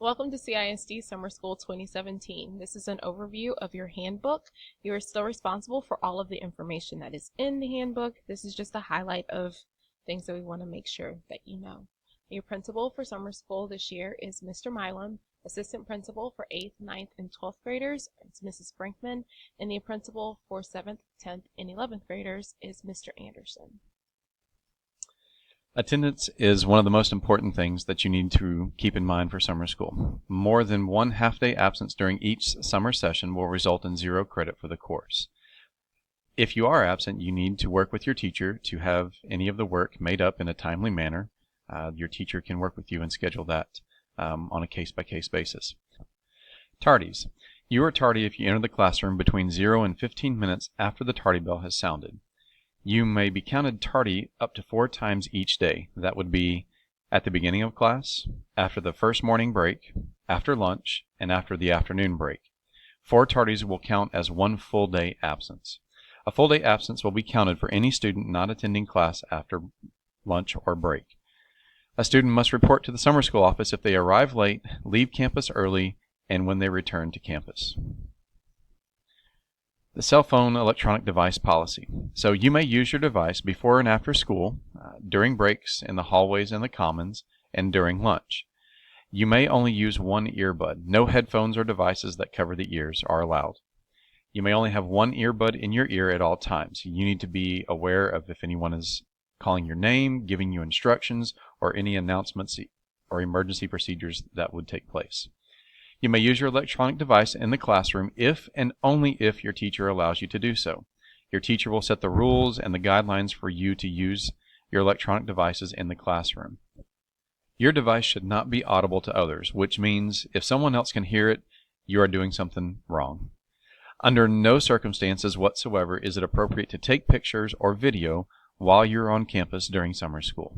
Welcome to CISD Summer School 2017. This is an overview of your handbook. You are still responsible for all of the information that is in the handbook. This is just a highlight of things that we want to make sure that you know. Your principal for summer school this year is Mr. Milam. Assistant principal for 8th, 9th, and 12th graders is Mrs. Brinkman, and the principal for 7th, 10th, and 11th graders is Mr. Anderson. Attendance is one of the most important things that you need to keep in mind for summer school. More than one half-day absence during each summer session will result in 0 credit for the course. If you are absent, you need to work with your teacher to have any of the work made up in a timely manner. Your teacher can work with you and schedule that on a case-by-case basis. Tardies. You are tardy if you enter the classroom between 0 and 15 minutes after the tardy bell has sounded. You may be counted tardy up to 4 times each day. That would be at the beginning of class, after the first morning break, after lunch, and after the afternoon break. 4 tardies will count as 1 full day absence. A full day absence will be counted for any student not attending class after lunch or break. A student must report to the summer school office if they arrive late, leave campus early, and when they return to campus. The cell phone electronic device policy. So you may use your device before and after school, during breaks in the hallways and the commons, and during lunch. You may only use one earbud. No headphones or devices that cover the ears are allowed. You may only have one earbud in your ear at all times. You need to be aware of if anyone is calling your name, giving you instructions, or any announcements or emergency procedures that would take place. You may use your electronic device in the classroom if and only if your teacher allows you to do so. Your teacher will set the rules and the guidelines for you to use your electronic devices in the classroom. Your device should not be audible to others, which means if someone else can hear it, you are doing something wrong. Under no circumstances whatsoever is it appropriate to take pictures or video while you're on campus during summer school.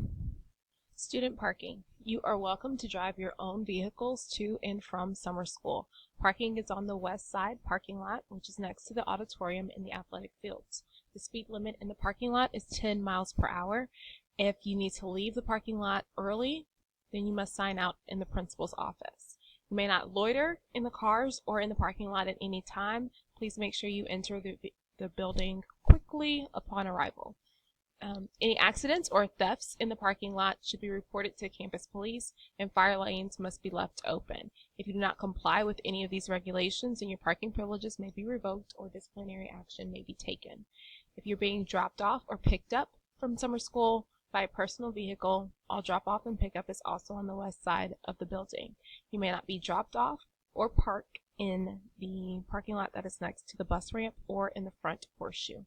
Student parking. You are welcome to drive your own vehicles to and from summer school. Parking is on the west side parking lot, which is next to the auditorium in the athletic fields. The speed limit in the parking lot is 10 miles per hour. If you need to leave the parking lot early, then you must sign out in the principal's office. You may not loiter in the cars or in the parking lot at any time. Please make sure you enter the building quickly upon arrival. Any accidents or thefts in the parking lot should be reported to campus police, and fire lanes must be left open. If you do not comply with any of these regulations, then your parking privileges may be revoked or disciplinary action may be taken. If you're being dropped off or picked up from summer school by a personal vehicle, all drop off and pickup is also on the west side of the building. You may not be dropped off or park in the parking lot that is next to the bus ramp or in the front horseshoe.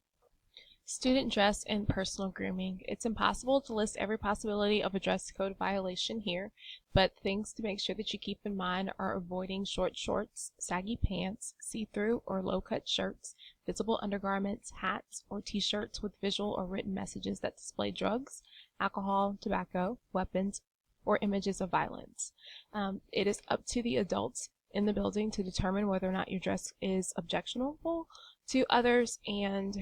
Student dress and personal grooming. It's impossible to list every possibility of a dress code violation here, but things to make sure that you keep in mind are avoiding short shorts, saggy pants, see-through or low-cut shirts, visible undergarments, hats, or t-shirts with visual or written messages that display drugs, alcohol, tobacco, weapons, or images of violence. It is up to the adults in the building to determine whether or not your dress is objectionable to others and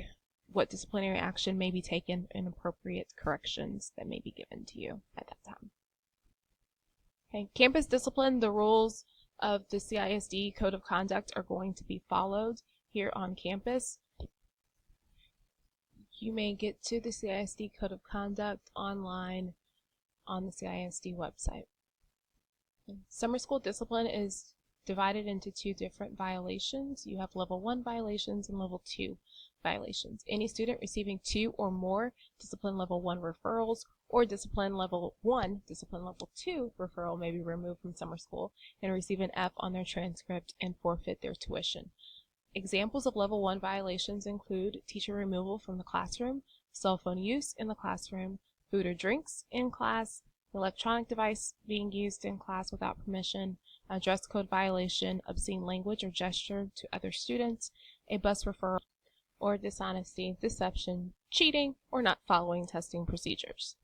what disciplinary action may be taken and appropriate corrections that may be given to you at that time. Okay, campus discipline. The rules of the CISD Code of Conduct are going to be followed here on campus. You may get to the CISD Code of Conduct online on the CISD website. Summer school discipline is divided into 2 different violations. You have level 1 violations and level 2 violations. Any student receiving 2 or more discipline level 1 referrals or discipline level 1, discipline level 2 referral may be removed from summer school and receive an F on their transcript and forfeit their tuition. Examples of level 1 violations include teacher removal from the classroom, cell phone use in the classroom, food or drinks in class, electronic device being used in class without permission, a dress code violation, obscene language or gesture to other students, a bus referral, or dishonesty, deception, cheating, or not following testing procedures.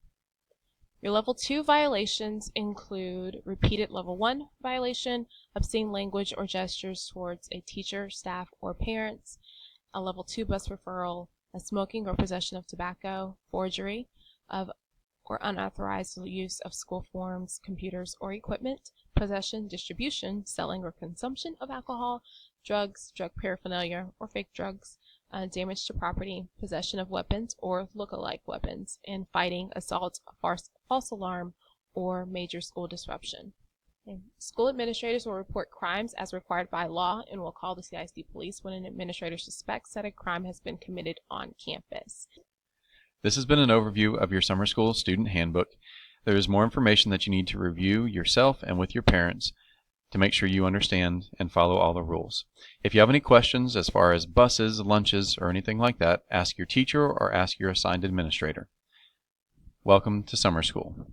Your level 2 violations include repeated level 1 violation, obscene language or gestures towards a teacher, staff, or parents, a level 2 bus referral, a smoking or possession of tobacco, forgery of or unauthorized use of school forms, computers, or equipment, possession, distribution, selling, or consumption of alcohol, drugs, drug paraphernalia, or fake drugs, damage to property, possession of weapons or look-alike weapons, and fighting, assault, false alarm, or major school disruption. And school administrators will report crimes as required by law and will call the CISD police when an administrator suspects that a crime has been committed on campus. This has been an overview of your summer school student handbook. There is more information that you need to review yourself and with your parents to make sure you understand and follow all the rules. If you have any questions as far as buses, lunches, or anything like that, ask your teacher or ask your assigned administrator. Welcome to summer school.